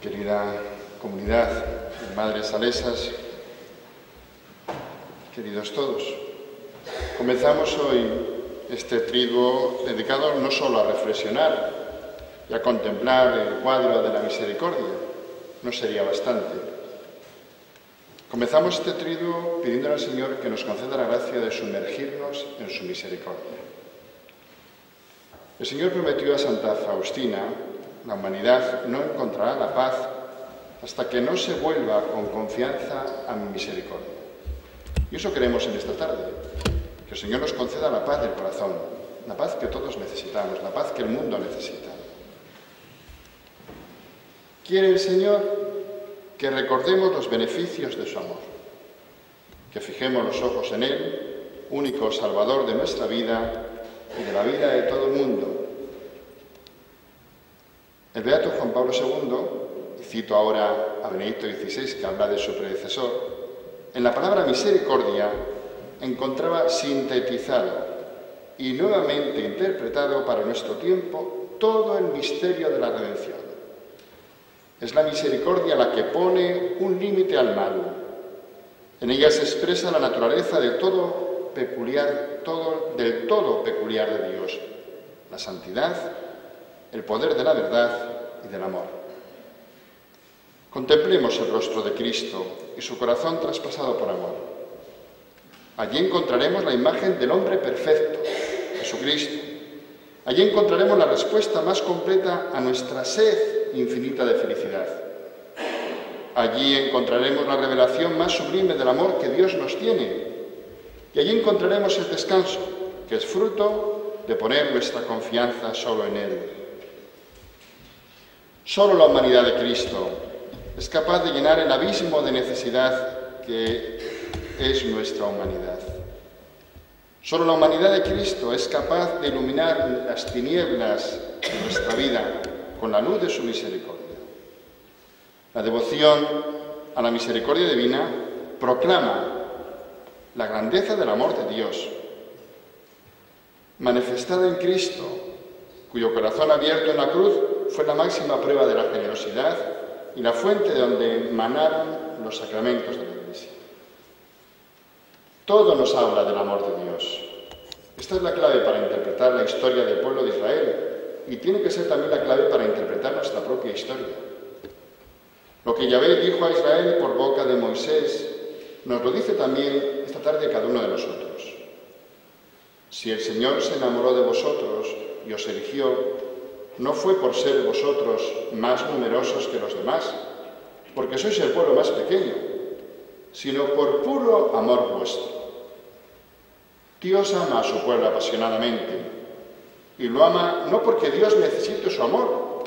Querida comunidad de Madres Salesas, queridos todos, comenzamos hoy este triduo dedicado no solo a reflexionar y a contemplar el cuadro de la misericordia, no sería bastante. Comenzamos este triduo pidiendo al Señor que nos conceda la gracia de sumergirnos en su misericordia. El Señor prometió a Santa Faustina: la humanidad no encontrará la paz hasta que no se vuelva con confianza a mi misericordia. Y eso queremos en esta tarde, que el Señor nos conceda la paz del corazón, la paz que todos necesitamos, la paz que el mundo necesita. Quiere el Señor que recordemos los beneficios de su amor, que fijemos los ojos en Él, único Salvador de nuestra vida y de la vida de todo el mundo. El beato Juan Pablo II, y cito ahora a Benedicto XVI, que habla de su predecesor, en la palabra misericordia encontraba sintetizado y nuevamente interpretado para nuestro tiempo todo el misterio de la redención. Es la misericordia la que pone un límite al mal. En ella se expresa la naturaleza del todo peculiar de Dios, la santidad, el poder de la verdad y del amor. Contemplemos el rostro de Cristo y su corazón traspasado por amor. Allí encontraremos la imagen del hombre perfecto, Jesucristo. Allí encontraremos la respuesta más completa a nuestra sed infinita de felicidad. Allí encontraremos la revelación más sublime del amor que Dios nos tiene. Y allí encontraremos el descanso, que es fruto de poner nuestra confianza solo en Él. Solo la humanidad de Cristo es capaz de llenar el abismo de necesidad que es nuestra humanidad. Solo la humanidad de Cristo es capaz de iluminar las tinieblas de nuestra vida con la luz de su misericordia. La devoción a la misericordia divina proclama la grandeza del amor de Dios, manifestada en Cristo, cuyo corazón abierto en la cruz fue la máxima prueba de la generosidad y la fuente de donde emanaron los sacramentos de la Iglesia. Todo nos habla del amor de Dios. Esta es la clave para interpretar la historia del pueblo de Israel y tiene que ser también la clave para interpretar nuestra propia historia. Lo que Yahvé dijo a Israel por boca de Moisés nos lo dice también esta tarde cada uno de nosotros. Si el Señor se enamoró de vosotros y os eligió, no fue por ser vosotros más numerosos que los demás, porque sois el pueblo más pequeño, sino por puro amor vuestro. Dios ama a su pueblo apasionadamente, y lo ama no porque Dios necesite su amor,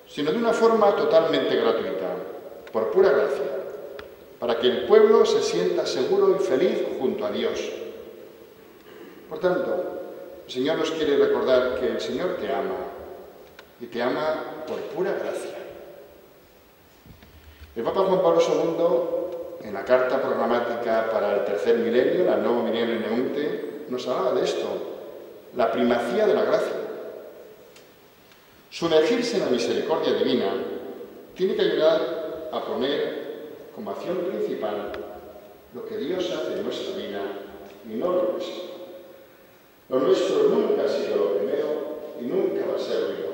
sino de una forma totalmente gratuita, por pura gracia, para que el pueblo se sienta seguro y feliz junto a Dios. Por tanto, el Señor nos quiere recordar que el Señor te ama, y te ama por pura gracia. El Papa Juan Pablo II, en la carta programática para el tercer milenio, la Novo Milenio Neunte, nos hablaba de esto, la primacía de la gracia. Sumergirse en la misericordia divina tiene que ayudar a poner como acción principal lo que Dios hace en nuestra vida y no lo nuestro. Lo nuestro nunca ha sido lo primero y nunca va a ser lo importante.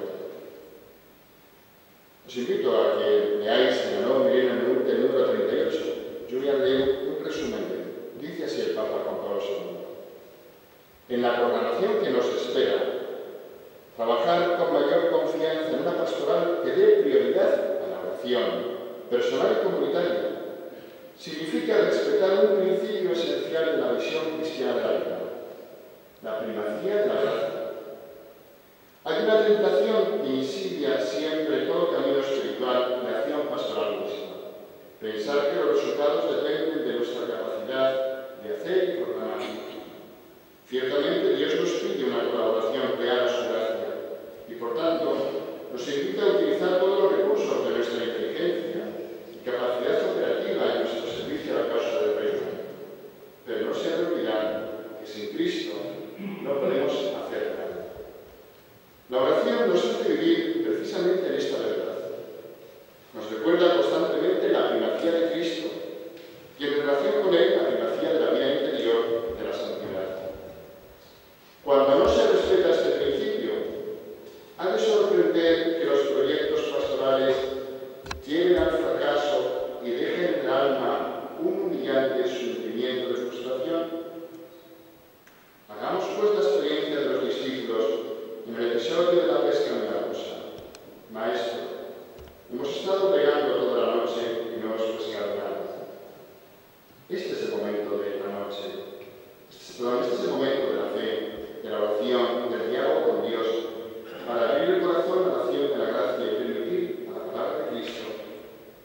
Os invito a que leáis en la Nueva Milenio Neunte el número 38. Yo voy a leer un resumen. Dice así el Papa Juan Pablo II. En la programación que nos espera, trabajar con mayor confianza en una pastoral que dé prioridad a la oración personal y comunitaria significa respetar un principio esencial de la visión cristiana de la vida, la primacía de la gracia. Hay una tentación que insidia siempre todo camino espiritual de acción pastoral misma. Pensar que los resultados dependen de nuestra capacidad de hacer y programar. Ciertamente Dios nos pide una colaboración real a su gracia y por tanto nos invita a utilizar todos los recursos de nuestra inteligencia y capacidad operativa en nuestro servicio a la causa del reino. Pero no se ha de olvidar que sin Cristo no podemos hacer nada. La oración nos hace vivir precisamente en esta verdad. Nos Maestro, hemos estado pregando toda la noche y no hemos pescado nada. Este es el momento de la noche. Este es el momento de la fe, de la oración, del diálogo con Dios, para abrir el corazón a la acción de la gracia y permitir a la palabra de Cristo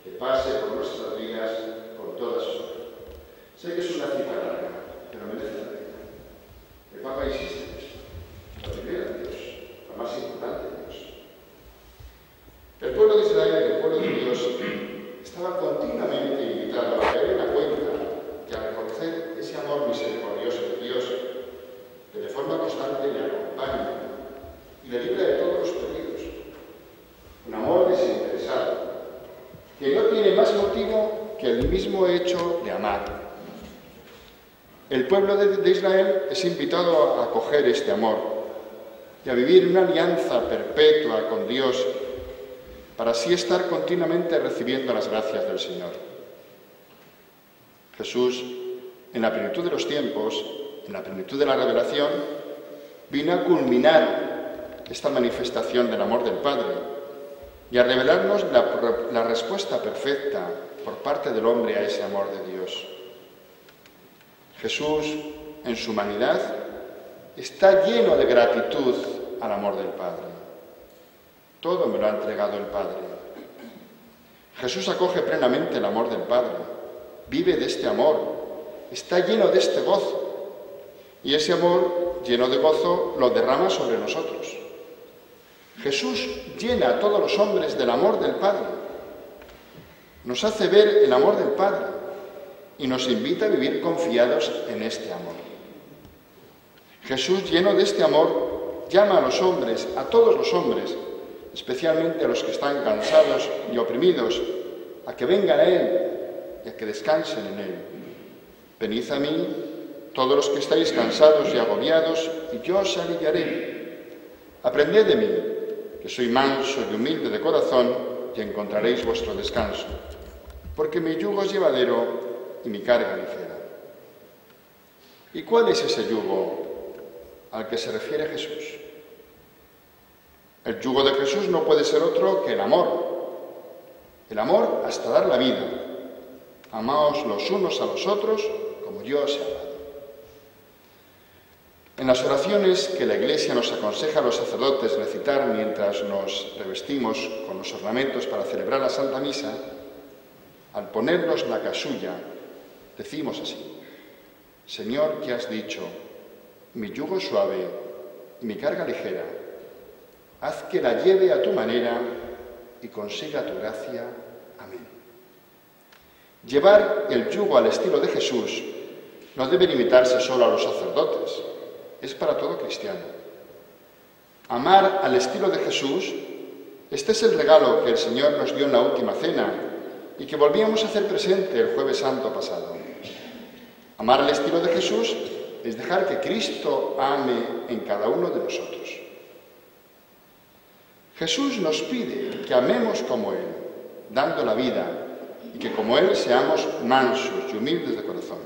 que pase por nuestras vidas con toda su fe. Sé que es una cita larga, pero merece la pena. El Papa insiste en esto. Lo primero de Dios, lo más importante de Dios. El pueblo de Israel, el pueblo de Dios, estaba continuamente invitado a caer en la cuenta que al reconocer ese amor misericordioso de Dios, que de forma constante le acompaña y le libra de todos los peligros. Un amor desinteresado, que no tiene más motivo que el mismo hecho de amar. El pueblo de Israel es invitado a acoger este amor y a vivir una alianza perpetua con Dios para así estar continuamente recibiendo las gracias del Señor. Jesús, en la plenitud de los tiempos, en la plenitud de la revelación, vino a culminar esta manifestación del amor del Padre y a revelarnos la respuesta perfecta por parte del hombre a ese amor de Dios. Jesús, en su humanidad, está lleno de gratitud al amor del Padre. Todo me lo ha entregado el Padre. Jesús acoge plenamente el amor del Padre, vive de este amor, está lleno de este gozo, y ese amor, lleno de gozo, lo derrama sobre nosotros. Jesús llena a todos los hombres del amor del Padre, nos hace ver el amor del Padre y nos invita a vivir confiados en este amor. Jesús, lleno de este amor, llama a los hombres, a todos los hombres, especialmente a los que están cansados y oprimidos, a que vengan a Él y a que descansen en Él. Venid a mí, todos los que estáis cansados y agobiados, y yo os aliviaré. Aprended de mí, que soy manso y humilde de corazón, y encontraréis vuestro descanso, porque mi yugo es llevadero y mi carga ligera. ¿Y cuál es ese yugo al que se refiere Jesús? El yugo de Jesús no puede ser otro que el amor hasta dar la vida. Amaos los unos a los otros como yo os he amado. En las oraciones que la Iglesia nos aconseja a los sacerdotes recitar mientras nos revestimos con los ornamentos para celebrar la Santa Misa, al ponernos la casulla, decimos así: Señor, que has dicho, mi yugo es suave y mi carga ligera, haz que la lleve a tu manera y consiga tu gracia. Amén. Llevar el yugo al estilo de Jesús no debe limitarse solo a los sacerdotes, es para todo cristiano. Amar al estilo de Jesús, este es el regalo que el Señor nos dio en la última cena y que volvíamos a hacer presente el Jueves Santo pasado. Amar al estilo de Jesús es dejar que Cristo ame en cada uno de nosotros. Jesús nos pide que amemos como Él, dando la vida, y que como Él seamos mansos y humildes de corazón.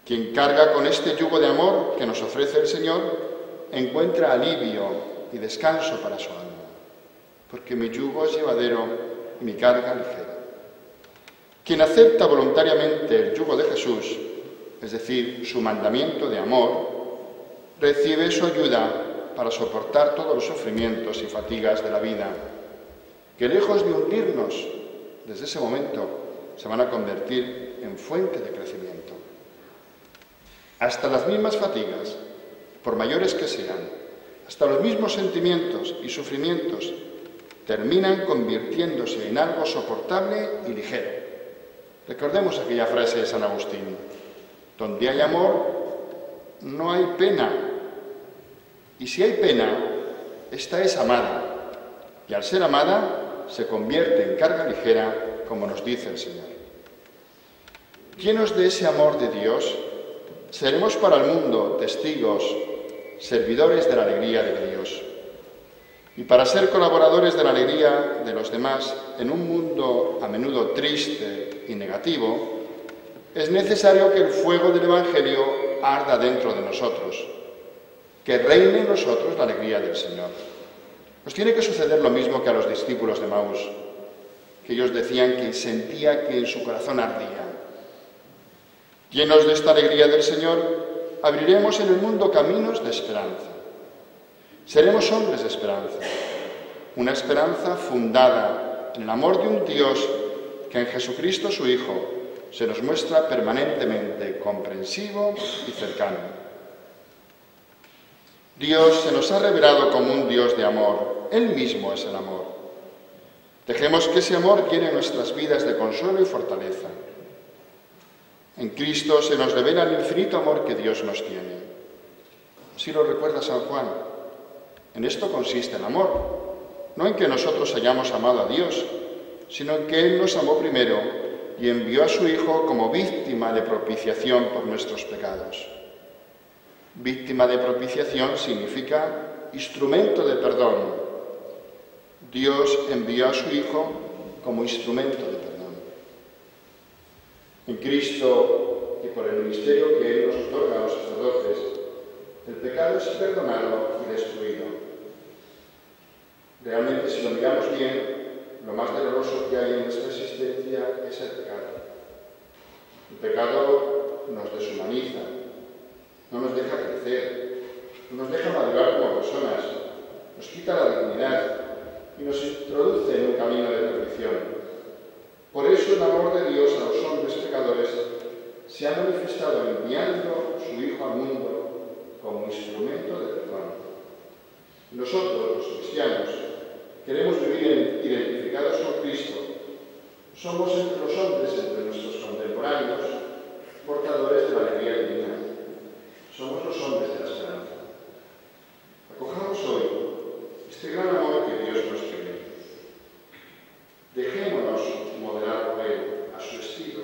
Quien carga con este yugo de amor que nos ofrece el Señor, encuentra alivio y descanso para su alma, porque mi yugo es llevadero y mi carga ligera. Quien acepta voluntariamente el yugo de Jesús, es decir, su mandamiento de amor, recibe su ayuda para soportar todos los sufrimientos y fatigas de la vida, que lejos de hundirnos, desde ese momento se van a convertir en fuente de crecimiento. Hasta las mismas fatigas, por mayores que sean, hasta los mismos sentimientos y sufrimientos, terminan convirtiéndose en algo soportable y ligero. Recordemos aquella frase de San Agustín: donde hay amor, no hay pena. Y si hay pena, esta es amada. Y al ser amada, se convierte en carga ligera, como nos dice el Señor. Llenos de ese amor de Dios, seremos para el mundo testigos, servidores de la alegría de Dios. Y para ser colaboradores de la alegría de los demás en un mundo a menudo triste y negativo, es necesario que el fuego del Evangelio arda dentro de nosotros, que reine en nosotros la alegría del Señor. Nos tiene que suceder lo mismo que a los discípulos de Maús, que ellos decían que sentía que en su corazón ardía. Llenos de esta alegría del Señor, abriremos en el mundo caminos de esperanza. Seremos hombres de esperanza, una esperanza fundada en el amor de un Dios que en Jesucristo su Hijo se nos muestra permanentemente comprensivo y cercano. Dios se nos ha revelado como un Dios de amor. Él mismo es el amor. Dejemos que ese amor llene nuestras vidas de consuelo y fortaleza. En Cristo se nos revela el infinito amor que Dios nos tiene. Así lo recuerda San Juan. En esto consiste el amor, no en que nosotros hayamos amado a Dios, sino en que Él nos amó primero y envió a su Hijo como víctima de propiciación por nuestros pecados. Víctima de propiciación significa instrumento de perdón. Dios envió a su Hijo como instrumento de perdón. En Cristo y por el ministerio que Él nos otorga a los sacerdotes, el pecado es perdonado y destruido. Realmente, si lo miramos bien, lo más doloroso que hay en nuestra existencia es el pecado. El pecado nos deshumaniza, no nos deja crecer, no nos deja madurar como personas, nos quita la dignidad y nos introduce en un camino de perdición. Por eso el amor de Dios a los hombres pecadores se ha manifestado enviando su Hijo al mundo como instrumento de perdón. Nosotros, los cristianos, queremos vivir identificados con Cristo. Somos entre los hombres, entre nuestros contemporáneos, portadores de la alegría divina. Somos los hombres de la esperanza. Acojamos hoy este gran amor que Dios nos tiene. Dejémonos modelar por Él, a su estilo.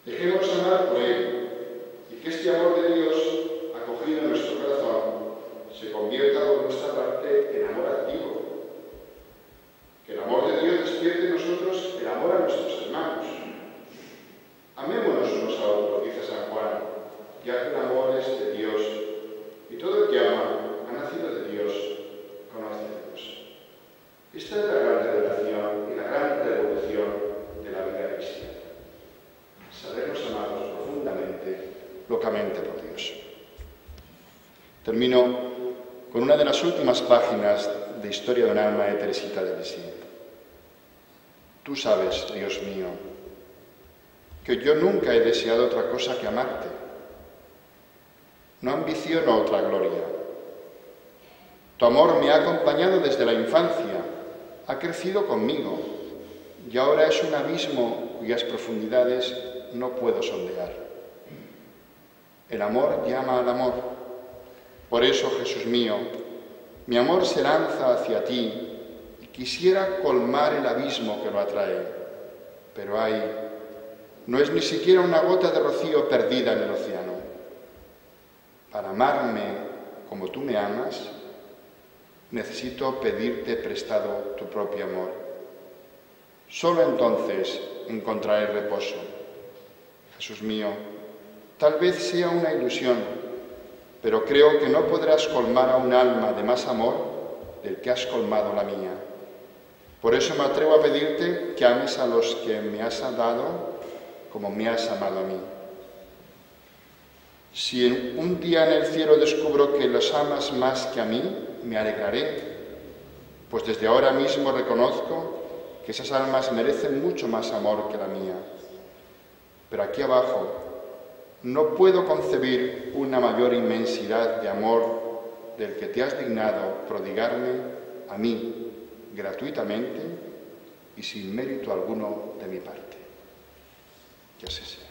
Dejémonos amar por Él y que este amor de Dios, acogido en nuestro corazón, se convierta por nuestra parte en amor activo. Que el amor de Dios despierte en nosotros el amor a nuestros hermanos. Amémonos unos a otros, dice San Juan, ya que el amor es de Dios y todo el que ama ha nacido de Dios, conoce a Dios. Esta es la gran revelación y la gran revolución de la vida cristiana. Sabernos amados profundamente, locamente por Dios. Termino con una de las últimas páginas de Historia de un alma de Teresita de Lisieux. Tú sabes, Dios mío, que yo nunca he deseado otra cosa que amarte. No ambiciono otra gloria. Tu amor me ha acompañado desde la infancia, ha crecido conmigo y ahora es un abismo cuyas profundidades no puedo sondear. El amor llama al amor. Por eso, Jesús mío, mi amor se lanza hacia ti y quisiera colmar el abismo que lo atrae. Pero ay, no es ni siquiera una gota de rocío perdida en el océano. Para amarme como tú me amas, necesito pedirte prestado tu propio amor. Solo entonces encontraré reposo. Jesús mío, tal vez sea una ilusión, pero creo que no podrás colmar a un alma de más amor del que has colmado la mía. Por eso me atrevo a pedirte que ames a los que me has dado como me has amado a mí. Si un día en el cielo descubro que los amas más que a mí, me alegraré, pues desde ahora mismo reconozco que esas almas merecen mucho más amor que la mía. Pero aquí abajo no puedo concebir una mayor inmensidad de amor del que te has dignado prodigarme a mí gratuitamente y sin mérito alguno de mi parte. Que así sea.